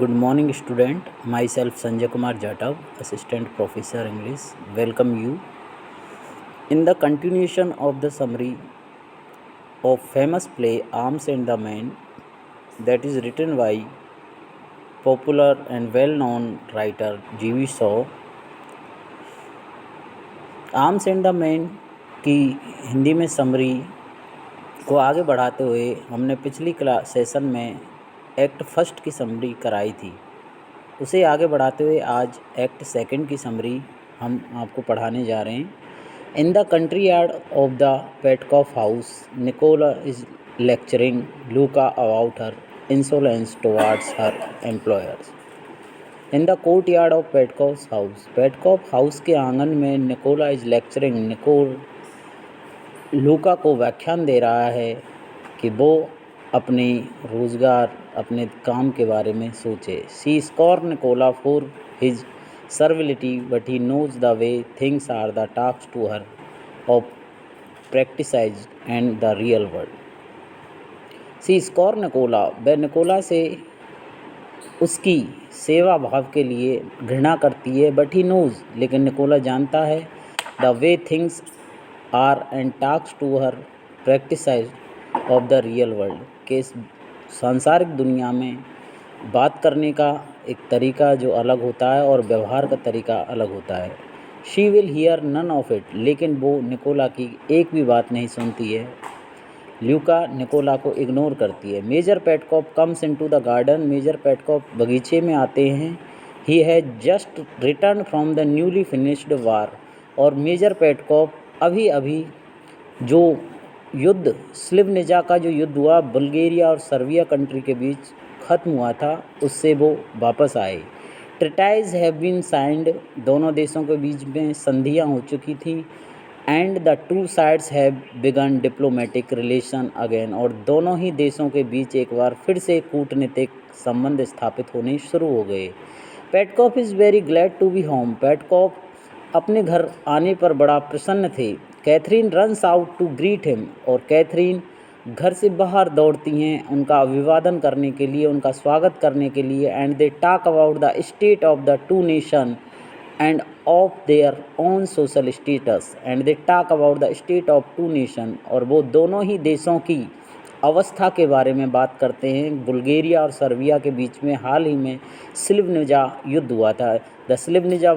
Good morning, student. Myself Sanjay Kumar Jatav, Assistant Professor English. Welcome you. In the continuation of the summary of famous play Arms and the Man, that is written by popular and well-known writer G.V. Shaw, arms and the man की हिंदी में summary को आगे बढ़ाते हुए हमने पिछली session में act first की समरी कराई थी। उसे आगे बढ़ाते हुए आज एक्ट सेकंड की समरी हम आपको पढ़ाने जा रहे हैं। In the country yard of the Petkoff house, Nicola is lecturing Louka about her insolence towards her employers. In the courtyard of Petkoff house के आंगन में निकोला इज लेक्चरिंग, निकोल लूका को व्याख्यान दे रहा है कि वो अपने रोज़गार, अपने काम के बारे में सोचे। She scorn Nicola for his servility but he knows the way things are the task to her of practicise and the real world. She scorn Nicola, वह निकोला से उसकी सेवा भाव के लिए घृणा करती है। बट ही नोज, लेकिन निकोला जानता है, the way things are and task to her practicise of the real world, के इस सांसारिक दुनिया में बात करने का एक तरीका जो अलग होता है और व्यवहार का तरीका अलग होता है। She will hear none of it, लेकिन वो निकोला की एक भी बात नहीं सुनती है। ल्यूका निकोला को इग्नोर करती है। Major Petkoff comes into the garden, major Petkoff बगीचे में आते हैं। He has just return from the newly finished war, और मेजर पेटकॉफ अभी अभी जो युद्ध, स्लिवनिजा का जो युद्ध हुआ बुल्गारिया और सर्बिया कंट्री के बीच ख़त्म हुआ था, उससे वो वापस आए। ट्रीटाइज हैव बीन साइंड, दोनों देशों के बीच में संधियाँ हो चुकी थी। And the two sides have begun diplomatic relation again, और दोनों ही देशों के बीच एक बार फिर से कूटनीतिक संबंध स्थापित होने शुरू हो गए। Petkoff is very glad to be home, Petkoff अपने घर आने पर बड़ा प्रसन्न थे। Catherine runs out to greet him, और कैथरीन घर से बाहर दौड़ती हैं उनका अभिवादन करने के लिए, उनका स्वागत करने के लिए। And they talk about the state of the two nation and of their own social status, and they talk about the state of two nation, और वो दोनों ही देशों की अवस्था के बारे में बात करते हैं। बुल्गारिया और सर्बिया के बीच में हाल ही में स्लिवनिजा युद्ध हुआ था। The Slivnitza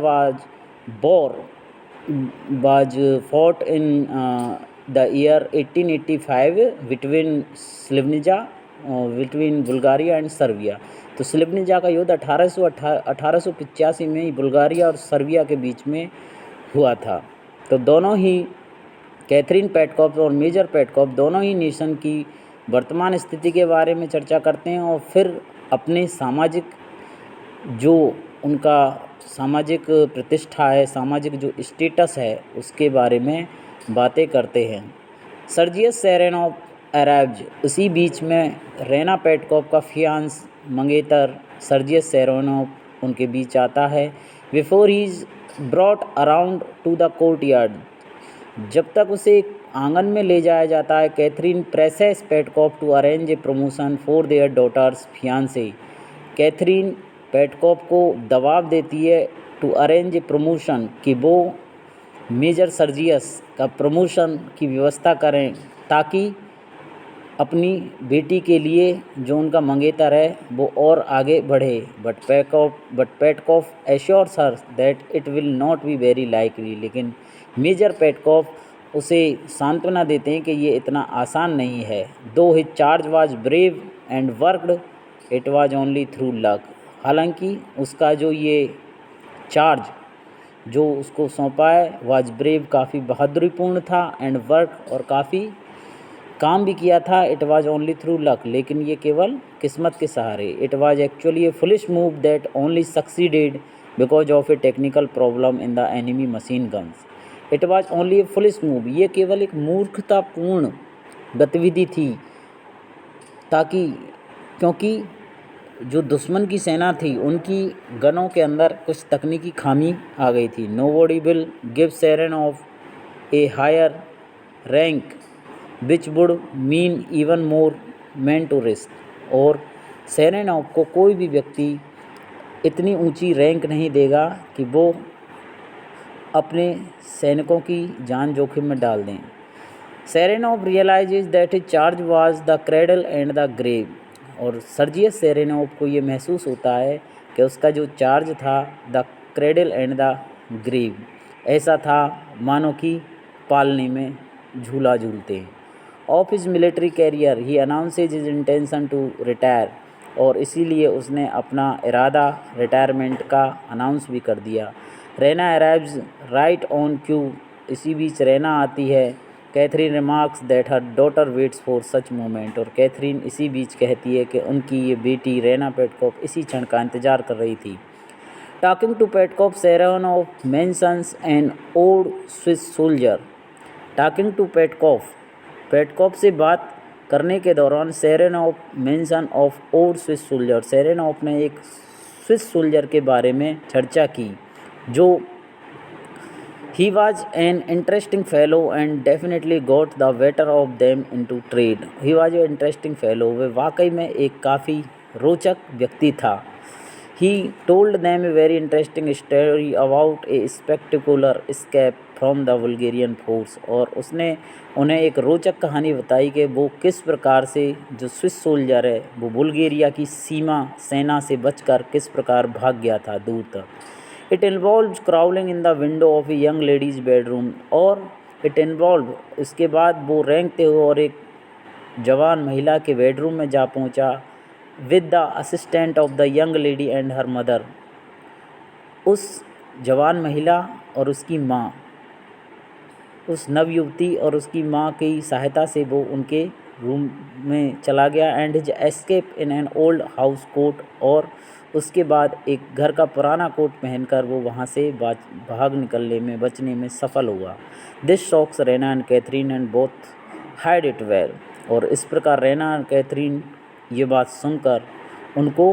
was fought in the year 1885 between between Bulgaria and Serbia. तो स्लिवनिजा का युद्ध 1885 में बुल्गारिया और सर्बिया के बीच में हुआ था। तो दोनों ही कैथरीन पेटकॉफ और मेजर पेटकॉफ दोनों ही नेशन की वर्तमान स्थिति के बारे में चर्चा करते हैं, और फिर अपने सामाजिक जो उनका सामाजिक प्रतिष्ठा है, सामाजिक जो स्टेटस है, उसके बारे में बातें करते हैं। सर्जियस सेरेनोव अराइव्ज, उसी बीच में रेना पेटकॉफ का फियांस मंगेतर सर्जियस सेरेनोव उनके बीच आता है। Before he is brought around to the courtyard, जब तक उसे आंगन में ले जाया जाता है। Catherine presses Petkoff to arrange a promotion for their daughter's fiance, Catherine Petkoff को दबाव देती है टू अरेंज ए प्रमोशन, कि वो मेजर सर्जियस का प्रमोशन की व्यवस्था करें ताकि अपनी बेटी के लिए जो उनका मंगेतर है वो और आगे बढ़े। But Petkoff assures her that it will not be very likely, लेकिन मेजर पेटकॉफ उसे सांत्वना देते हैं कि ये इतना आसान नहीं है। दो his charge was brave and worked, it was only through luck, हालांकि उसका जो ये चार्ज जो उसको सौंपा है वाज ब्रेव, काफ़ी बहादुरीपूर्ण था, एंड वर्क, और काफ़ी काम भी किया था। It was only through luck, लेकिन ये केवल किस्मत के सहारे। It was actually A foolish move that only succeeded because of A technical problem in the enemy machine guns. It was only A foolish move, ये केवल एक मूर्खतापूर्ण गतिविधि थी, ताकि क्योंकि जो दुश्मन की सेना थी उनकी गनों के अंदर कुछ तकनीकी खामी आ गई थी। Nobody will give Saranoff a higher rank which would mean even more man to risk, और सेरेनोव को कोई भी व्यक्ति इतनी ऊंची रैंक नहीं देगा कि वो अपने सैनिकों की जान जोखिम में डाल दें। Saranoff realizes that his charge was the cradle and the grave, और सर्जियस सेरेनोव को ये महसूस होता है कि उसका जो चार्ज था the cradle and the grave, ऐसा था मानो कि पालने में झूला झूलते हैं। Of his military career he announces his intention to retire, और इसीलिए उसने अपना इरादा रिटायरमेंट का अनाउंस भी कर दिया। Raina arrives right on cue, इसी बीच रैना आती है। Catherine remarks that her daughter waits for such moment, और कैथरीन इसी बीच कहती है कि उनकी ये बेटी रैना पेटकॉफ इसी क्षण का इंतजार कर रही थी। Talking to Petkoff, Saranoff mentions an old Swiss soldier. Talking to Petkoff, Petkoff से बात करने के दौरान Saranoff mention of old Swiss soldier, Saranoff ने एक स्विस सोल्जर के बारे में चर्चा की जो He was an interesting fellow and definitely got the better of them into trade. He was an interesting fellow. वह वाकई में एक काफ़ी रोचक व्यक्ति था। He told them a very interesting story about a spectacular escape from the Bulgarian force. और उसने उन्हें एक रोचक कहानी बताई कि वो किस प्रकार से जो स्विस सोल्जर है वो बुल्गारिया की सीमा सेना से बचकर किस प्रकार भाग गया था दूर तक। It involves crawling in the window of a young lady's bedroom, और it involved, इसके बाद वो रेंगते हुए और एक जवान महिला के बेडरूम में जा पहुंचा। with the assistant of the young lady and her mother, उस जवान महिला और उसकी माँ, उस नवयुवती और उसकी माँ की सहायता से वो उनके रूम में चला गया। And his escape in an old house coat, और उसके बाद एक घर का पुराना कोट पहनकर वो वहाँ से भाग निकलने में बचने में सफल हुआ। This shocks Raina and Catherine and both hide it well, और इस प्रकार रैना और कैथरीन ये बात सुनकर उनको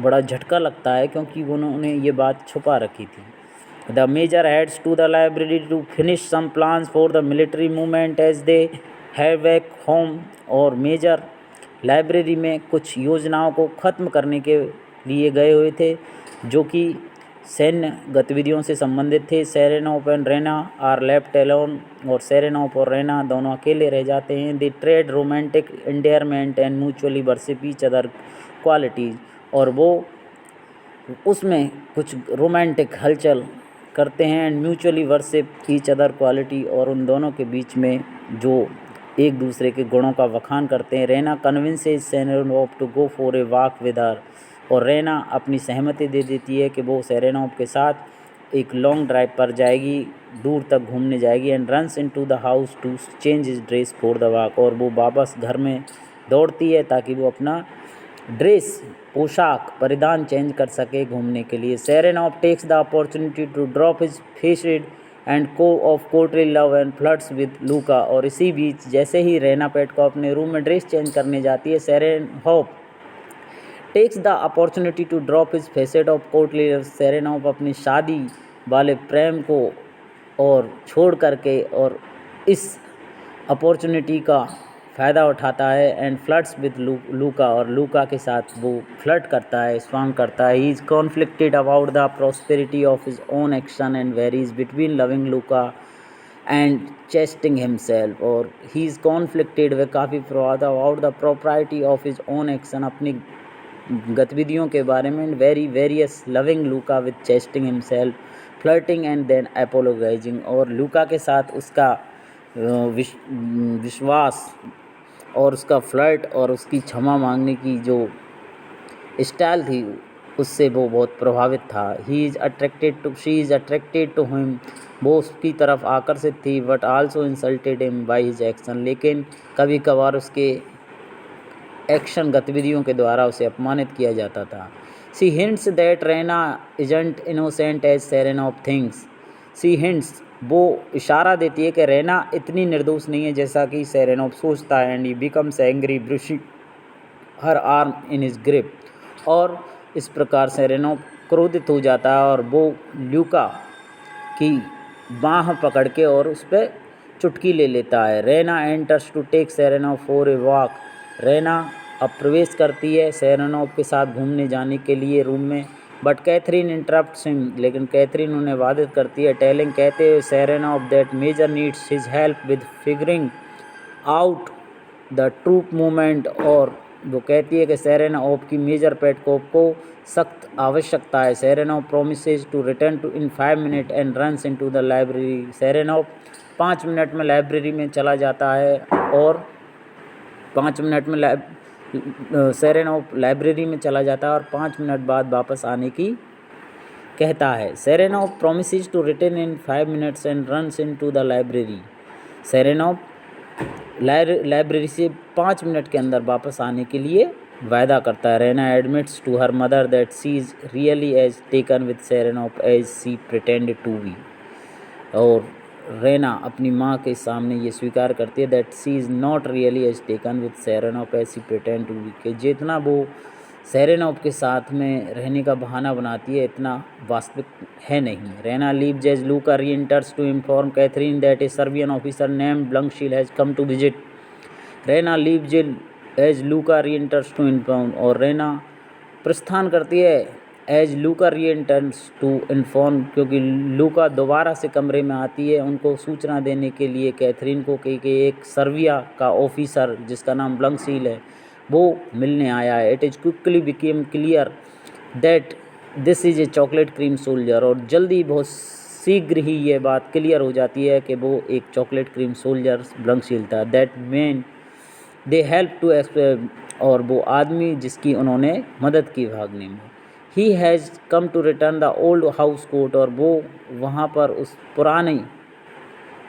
बड़ा झटका लगता है क्योंकि उन्होंने ये बात छुपा रखी थी। The major heads to the library to finish some plans for the military movement as they have back home, और मेजर लाइब्रेरी में कुछ योजनाओं को ख़त्म करने के लिए गए हुए थे जो कि सैन्य गतिविधियों से संबंधित थे। Saranoff and Raina are left alone, और सेरेनोव और रैना दोनों अकेले रह जाते हैं। They trade romantic endearment and mutually worship each other qualities, और वो उसमें कुछ रोमांटिक हलचल करते हैं and mutually worship each other quality, और उन दोनों के बीच में जो एक दूसरे के गुणों का वखान करते हैं। Raina convinces Saranoff to go for a walk with her, और रैना अपनी सहमति दे देती है कि वो सेरेनोव के साथ एक लॉन्ग ड्राइव पर जाएगी, दूर तक घूमने जाएगी। And runs into the house to change his dress for the walk, और वो वापस घर में दौड़ती है ताकि वो अपना ड्रेस पोशाक परिधान चेंज कर सके घूमने के लिए। Saranoff takes the opportunity to drop his facade and को of courtly love and flirts with Louka, और इसी बीच जैसे ही रैना पेटकॉफ अपने रूम में ड्रेस चेंज करने जाती है, Saranoff takes the opportunity to drop his facade of courtly love, Saranoff अपनी शादी वाले प्रेम को और छोड़ करके और इस अपॉर्चुनिटी का फ़ायदा उठाता है। एंड फ्लर्ट्स विद लूका, और लूका के साथ वो फ्लर्ट करता है, स्वांग करता है। He is conflicted about the prosperity of his own action and varies between loving Louka and chastising himself, और ही इज़ कॉन्फ्लिक्टेड, वे काफ़ी प्रभावित about the property of his own action, अपनी गतिविधियों के बारे में। Very various loving Louka with chastising himself, flirting and then apologising, और लूका के साथ उसका विश्वास और उसका फ्लर्ट और उसकी क्षमा मांगने की जो स्टाइल थी उससे वो बहुत प्रभावित था। She is attracted to him, वो उसकी तरफ आकर्षित थी। But also insulted him by his action, लेकिन कभी कभार उसके एक्शन गतिविधियों के द्वारा उसे अपमानित किया जाता था। She hints that Raina isn't innocent as Saranoff thinks, she hints, वो इशारा देती है कि रैना इतनी निर्दोष नहीं है जैसा कि सेरेनोव सोचता है। And he becomes angry bruising her arm in his grip, और इस प्रकार सेरेनोव क्रोधित हो जाता है और वो ल्यूका की बाँह पकड़ के और उस पर चुटकी ले लेता है। Raina enters to take Saranoff for a walk, Raina अब प्रवेश करती है सेरेनोव के साथ घूमने जाने के लिए रूम में, बट कैथरीन इंटरप्ट्स हिम, लेकिन कैथरीन उन्हें बाधित करती है, टेलिंग कहते हुए Saranoff that major needs his help with figuring out the troop movement, और वो कहती है कि सेरेनोव की मेजर पेटकोव को सख्त आवश्यकता है। Saranoff promises to return to in 5 minute and runs into the library. Saranoff 5 minute में लाइब्रेरी में चला जाता है और 5 मिनट में सेरेनोव लाइब्रेरी में चला जाता है और 5 मिनट बाद वापस आने की कहता है। Saranoff promises to return in 5 minutes and runs into the library. Saranoff library से 5 मिनट के अंदर वापस आने के लिए वायदा करता है। Raina admits to her mother that she is really as taken with Saranoff as she pretended to be, और रेना अपनी माँ के सामने ये स्वीकार करती है that she is not really as taken with Saranoff as she pretend to be, कि जितना वो सेरेनोव के साथ में रहने का बहाना बनाती है इतना वास्तविक है नहीं। Raina leaves as Louka reenters to inform Catherine that a Serbian officer named Bluntschli has come to visit. Raina leaves as Louka reenters to inform, और रेना प्रस्थान करती है as Louka reenters to inform, क्योंकि लूका दोबारा से कमरे में आती है उनको सूचना देने के लिए कैथरीन को कि एक सर्बिया का ऑफिसर जिसका नाम ब्लंकशील है वो मिलने आया है। It is quickly became clear that this is a chocolate cream soldier, और जल्दी बहुत शीघ्र ही ये बात क्लियर हो जाती है कि वो एक चॉकलेट क्रीम सोल्जर ब्लंकशील था। That man they help to, और वो आदमी जिसकी उन्होंने मदद की भागने में। He has come to return the old house coat, और वो वहाँ पर उस पुराने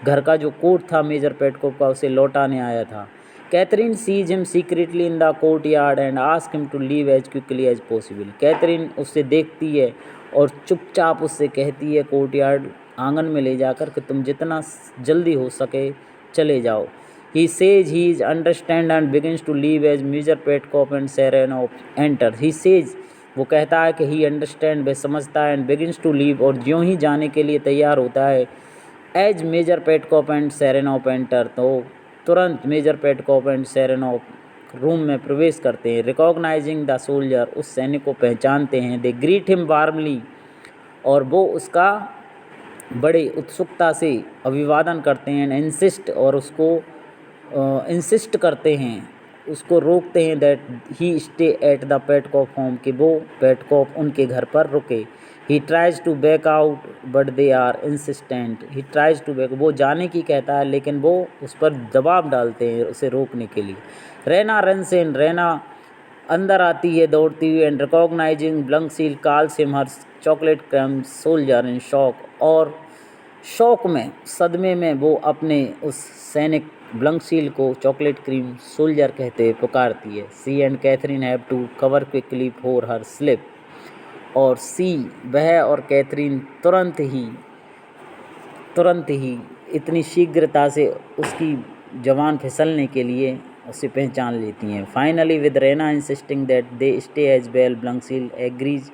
घर का जो कोट था मेजर पेटकोव का उसे लौटाने आया था। Catherine sees him secretly in the courtyard and ask him to leave as quickly as possible. Catherine उससे देखती है और चुपचाप उससे कहती है कोर्ट यार्ड आंगन में ले जाकर कि तुम जितना जल्दी हो सके चले जाओ। He says he is understand and begins to leave as major Petkoff and Saranoff enter. He says, वो कहता है कि ही अंडरस्टैंड, वह समझता है, एंड बिगिंस टू लीव, और ज्यों ही जाने के लिए तैयार होता है, as major Petkoff and Saranoff enter, तो तुरंत major Petkoff and Saranoff room में प्रवेश करते हैं। रिकॉग्नाइजिंग द सोल्जर, उस सैनिक को पहचानते हैं। दे ग्रीट हिम वार्मली, और वो उसका बड़े उत्सुकता से अभिवादन करते हैं। इंसिस्ट, और उसको इंसिस्ट करते हैं, उसको रोकते हैं that he stay at the Petkov home, कि वो पेटकोव उनके घर पर रुके। He tries to back out but they are insistent. He tries to back, वो जाने की कहता है लेकिन वो उस पर दबाव डालते हैं उसे रोकने के लिए। रेना रन्स इन, रेना अंदर आती है दौड़ती हुई, and recognizing Bluntschli calls him her chocolate cream soldier in shock, और शौक में, सदमे में वो अपने उस सैनिक ब्लंकशील को चॉकलेट क्रीम सोल्जर कहते हुए पुकारती है। She and Catherine have to cover quickly for her slip, और सी, वह और कैथरीन तुरंत ही इतनी शीघ्रता से उसकी जवान फिसलने के लिए उसे पहचान लेती हैं। Finally with Raina insisting that they stay as well, Bluntschli agrees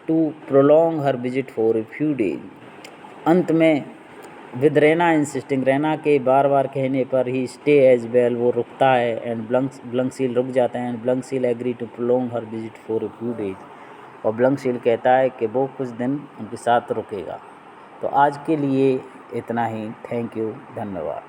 to prolong her visit for a few days. अंत में विद रेना इंसिस्टिंग, रेना के बार बार कहने पर ही स्टे एज वेल, वो रुकता है, एंड ब्लंकशील रुक जाता है, and Bluntschli agree to prolong her visit for a few days, और ब्लंकशील कहता है कि वो कुछ दिन उनके साथ रुकेगा। तो आज के लिए इतना ही। थैंक यू, धन्यवाद।